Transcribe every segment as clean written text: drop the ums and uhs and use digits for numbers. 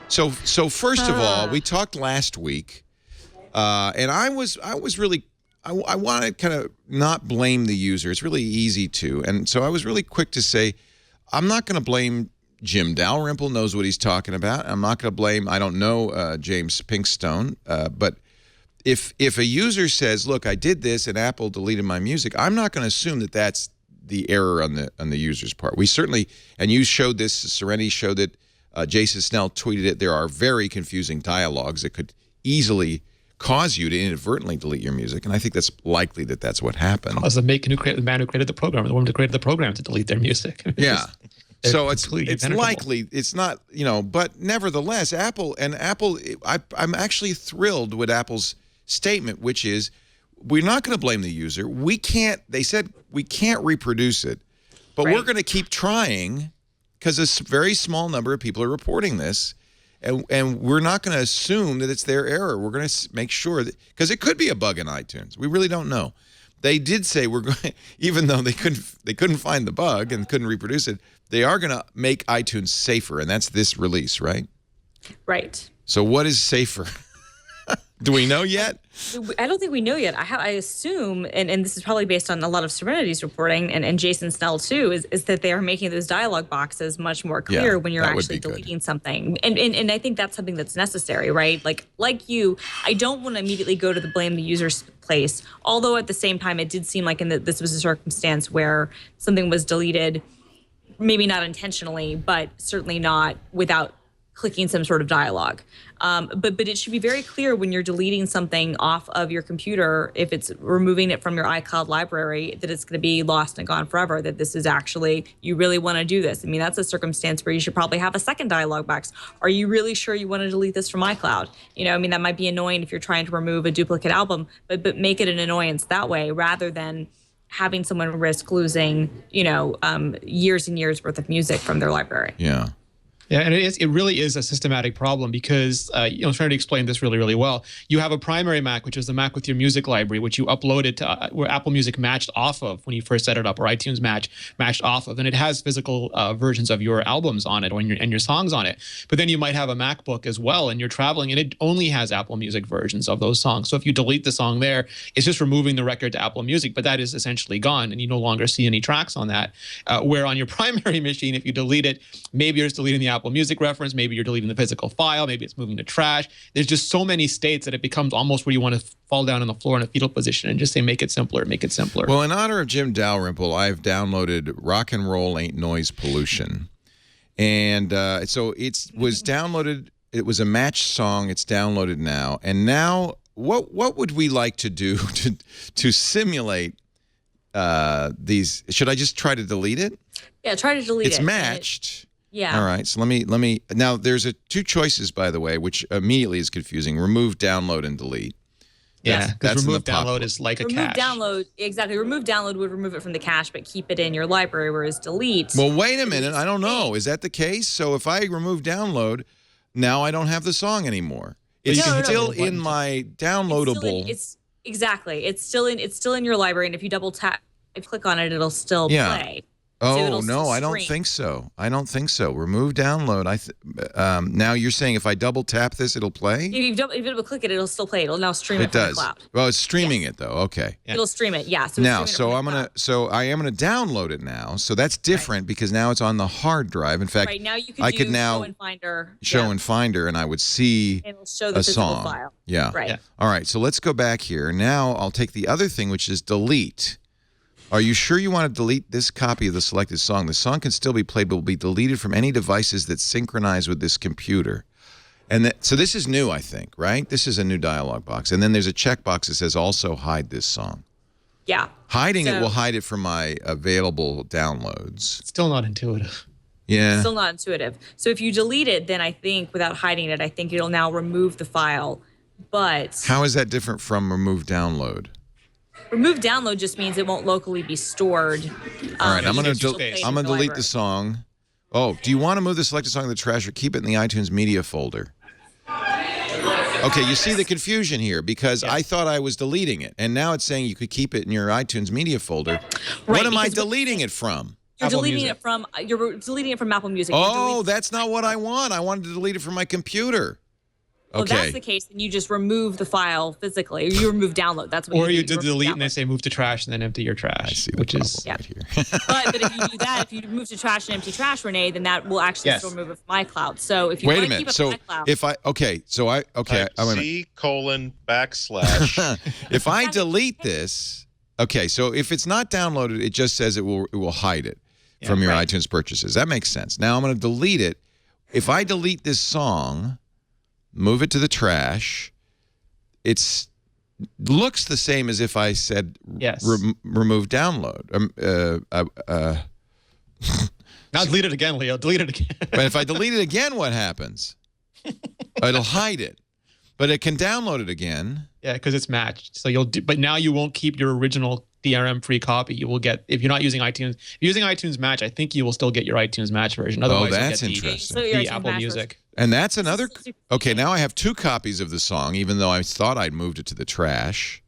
So first of all, we talked last week, and I was really I want to kind of not blame the user. It's really easy to, and so I was really quick to say I'm not going to blame Jim Dalrymple. Knows what he's talking about. I'm not going to blame. I don't know James Pinkstone, but if a user says, "Look, I did this and Apple deleted my music," I'm not going to assume that that's the error on the user's part. We certainly, and you showed this. Serenity showed it. Jason Snell tweeted it. There are very confusing dialogues that could easily cause you to inadvertently delete your music, and I think that's likely that that's what happened. Cause the man who created the program, the woman who created the program, to delete their music. Yeah. So it's likely, it's not, but nevertheless, Apple, I'm actually thrilled with Apple's statement, which is, we're not going to blame the user. They said we can't reproduce it, but we're going to keep trying because a very small number of people are reporting this, and we're not going to assume that it's their error. We're going to make sure that, because it could be a bug in iTunes. We really don't know. They did say we're going, even though they couldn't find the bug and couldn't reproduce it, they are going to make iTunes safer, and that's this release, right? Right. So what is safer? Do we know yet? I don't think we know yet. I assume, and this is probably based on a lot of Serenity's reporting and Jason Snell too, is that they are making those dialog boxes much more clear when you're actually deleting something. And I think that's something that's necessary, right? Like you, I don't want to immediately go to the blame the user's place. Although at the same time, it did seem like this was a circumstance where something was deleted, maybe not intentionally, but certainly not without clicking some sort of dialogue. But it should be very clear when you're deleting something off of your computer, if it's removing it from your iCloud library, that it's going to be lost and gone forever, that this is actually, you really want to do this. I mean, that's a circumstance where you should probably have a second dialog box. Are you really sure you want to delete this from iCloud? I mean, that might be annoying if you're trying to remove a duplicate album, but make it an annoyance that way rather than having someone risk losing, years and years worth of music from their library. Yeah. Yeah, and it really is a systematic problem because, trying to explain this really, really well. You have a primary Mac, which is the Mac with your music library, which you uploaded to where Apple Music matched off of when you first set it up, or iTunes matched off of, and it has physical versions of your albums on it and your songs on it. But then you might have a MacBook as well, and you're traveling, and it only has Apple Music versions of those songs. So if you delete the song there, it's just removing the record to Apple Music, but that is essentially gone, and you no longer see any tracks on that. Where on your primary machine, if you delete it, maybe you're just deleting the Apple Music reference, maybe you're deleting the physical file, maybe it's moving to trash. There's just so many states that it becomes almost where you want to fall down on the floor in a fetal position and just say, make it simpler, make it simpler. Well, in honor of Jim Dalrymple, I've downloaded Rock and Roll Ain't Noise Pollution. And so it was downloaded. It was a match song. It's downloaded now. And now what would we like to do to simulate these? Should I just try to delete it? Yeah, try to delete it. It's matched. Yeah. All right. So let me. Now there's two choices, by the way, which immediately is confusing: remove, download, and delete. Yeah, because remove download is like a cache. Download, exactly. Remove download would remove it from the cache, but keep it in your library, whereas delete. Well, wait a minute. I don't know. Is that the case? So if I remove download, now I don't have the song anymore. It's still in my downloadable. It's still in your library, and if you double tap, if you click on it, it'll still play. Oh, no, I don't think so. Remove download. Now you're saying if I double tap this, it'll play? If you double click it, it'll still play. It'll now stream it from the cloud. Well, it's streaming it though. Okay. Yeah. It'll stream it. Yeah. So I am gonna download it now. So that's different because now it's on the hard drive. In fact, now you could now show and finder, and I would see it'll show the a song. File. Yeah. Right. Yeah. All right. So let's go back here. Now I'll take the other thing, which is delete. Are you sure you want to delete this copy of the selected song? The song can still be played, but will be deleted from any devices that synchronize with this computer. And so this is new, I think, right? This is a new dialog box. And then there's a checkbox that says also hide this song. Yeah. Hiding it will hide it from my available downloads. It's still not intuitive. Yeah. It's still not intuitive. So if you delete it, then I think without hiding it, I think it'll now remove the file. But how is that different from remove download? Remove download just means it won't locally be stored. All right, I'm gonna delete the song. Oh, do you want to move the selected song to the trash or keep it in the iTunes media folder? Okay, you see the confusion here because I thought I was deleting it, and now it's saying you could keep it in your iTunes media folder. What am I deleting it from? deleting it from Apple Music. Oh, that's not what I want. I wanted to delete it from my computer. Well, if that's the case, then you just remove the file physically. Or you remove download. That's what or you do. You delete and they say move to trash and then empty your trash. I see, which is right here. but if you do that, if you move to trash and empty trash, Renee, then that will actually still remove it from iCloud. So if you wait a want to minute, keep it so from iCloud, if I C:\\/ if I delete this, so if it's not downloaded, it just says it will hide it from your iTunes purchases. That makes sense. Now I'm going to delete it. If I delete this song, move it to the trash, looks the same as if I said remove download. Now delete it again, Leo. Delete it again. But if I delete it again, what happens? It'll hide it. But it can download it again. Yeah, because it's matched. So but now you won't keep your original DRM free copy. You will get, if you're not using iTunes, if you're using iTunes Match, I think you will still get your iTunes Match version. Otherwise, that's you'll get interesting. the Apple Music. And that's another. Okay, now I have 2 copies of the song, even though I thought I'd moved it to the trash.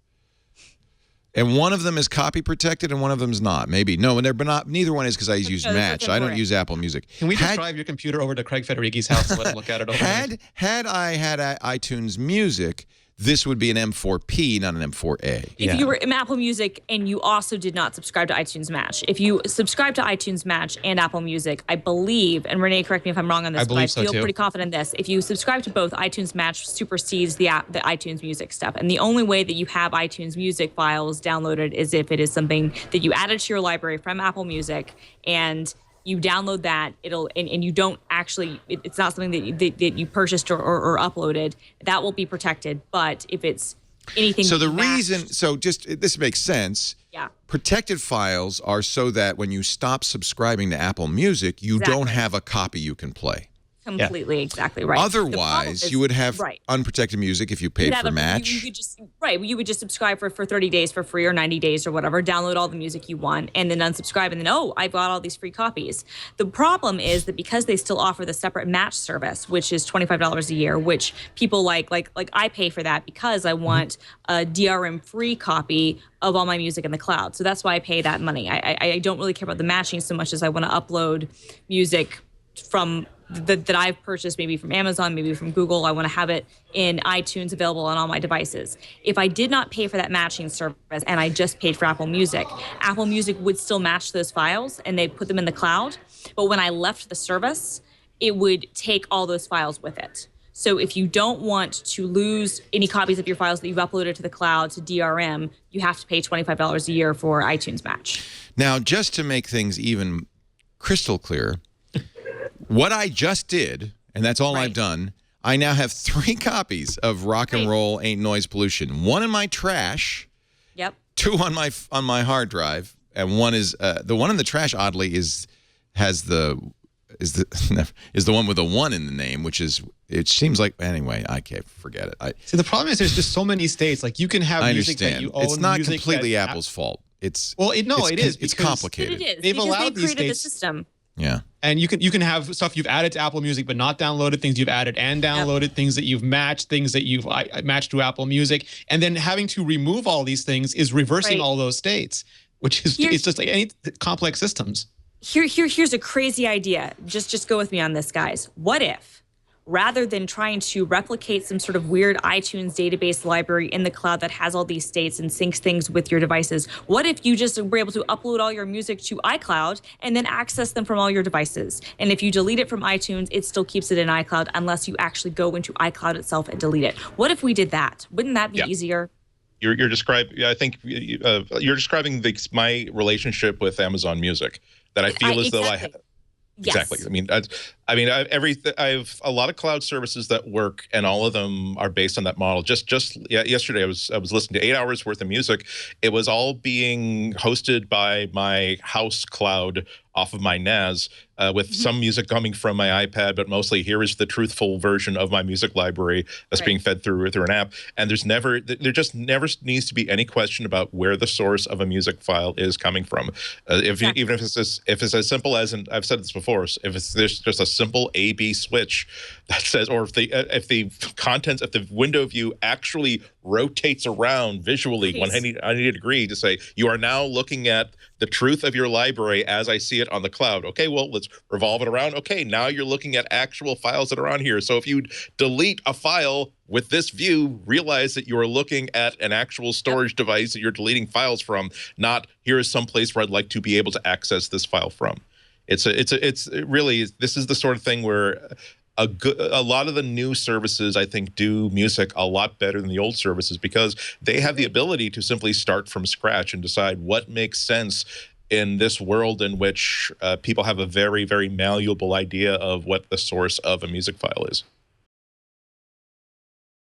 And one of them is copy protected, and one of them is not. Maybe but not. Neither one is because I use Match. I don't use Apple Music. Can we just drive your computer over to Craig Federighi's house and let him look at it? Had I had iTunes Music, this would be an M4P, not an M4A. If you were in Apple Music and you also did not subscribe to iTunes Match, if you subscribe to iTunes Match and Apple Music, I believe, and Renee, correct me if I'm wrong on this, but I feel pretty confident in this. If you subscribe to both, iTunes Match supersedes the iTunes Music stuff. And the only way that you have iTunes Music files downloaded is if it is something that you added to your library from Apple Music and you download that, and you don't actually, it's not something that you purchased or uploaded, that will be protected. But if it's anything, so this makes sense. Yeah. Protected files are so that when you stop subscribing to Apple Music, you don't have a copy you can play. Completely, exactly right. Otherwise, you would have unprotected music if you paid for Match. You would just subscribe for 30 days for free or 90 days or whatever, download all the music you want, and then unsubscribe, and then, I've got all these free copies. The problem is that because they still offer the separate Match service, which is $25 a year, which people like I pay for that because I want a DRM-free copy of all my music in the cloud. So that's why I pay that money. I don't really care about the matching so much as I want to upload music from that I've purchased, maybe from Amazon, maybe from Google. I want to have it in iTunes, available on all my devices. If I did not pay for that matching service and I just paid for Apple Music would still match those files and they put them in the cloud. But when I left the service, it would take all those files with it. So if you don't want to lose any copies of your files that you've uploaded to the cloud to DRM, you have to pay $25 a year for iTunes Match. Now, just to make things even crystal clear, what I just did, and that's all I've done, I now have 3 copies of Rock and Roll Ain't Noise Pollution. 1 in my trash. Yep. 2 on my hard drive, and 1 is the one in the trash. Oddly, is the one with a 1 in the name, which is, it seems like, anyway, I can't forget it. See, the problem is there's just so many states. Like, you can have music that you own. It's not completely Apple's fault. It is. It's complicated. It is. They've allowed these created states. The system. Yeah. And you can have stuff you've added to Apple Music but not downloaded, things you've added and downloaded, things that you've matched, things that you've matched to Apple Music, and then having to remove all these things is reversing all those states, which is it's just like any complex systems. Here's a crazy idea. Just go with me on this, guys. What if, rather than trying to replicate some sort of weird iTunes database library in the cloud that has all these states and syncs things with your devices, what if you just were able to upload all your music to iCloud and then access them from all your devices? And if you delete it from iTunes, it still keeps it in iCloud unless you actually go into iCloud itself and delete it. What if we did that? Wouldn't that be easier? You're describing. I think you're describing my relationship with Amazon Music. That I feel as though I have. Exactly. Yes. I have a lot of cloud services that work, and all of them are based on that model. Just yesterday, I was listening to 8 hours worth of music. It was all being hosted by my house cloud off of my NAS, with some music coming from my iPad, but mostly here is the truthful version of my music library that's being fed through an app. And there just never needs to be any question about where the source of a music file is coming from. Even if it's as simple as, and I've said this before, if there's just a simple A/B switch that says, or if the window view actually rotates around visually 180 degrees to say, you are now looking at the truth of your library as I see it on the cloud. Okay, well, let's revolve it around. Okay, now you're looking at actual files that are on here. So if you delete a file with this view, realize that you are looking at an actual storage device that you're deleting files from, not here is some place where I'd like to be able to access this file from. It's really, this is the sort of thing where a lot of the new services, I think, do music a lot better than the old services because they have the ability to simply start from scratch and decide what makes sense in this world in which people have a very, very malleable idea of what the source of a music file is.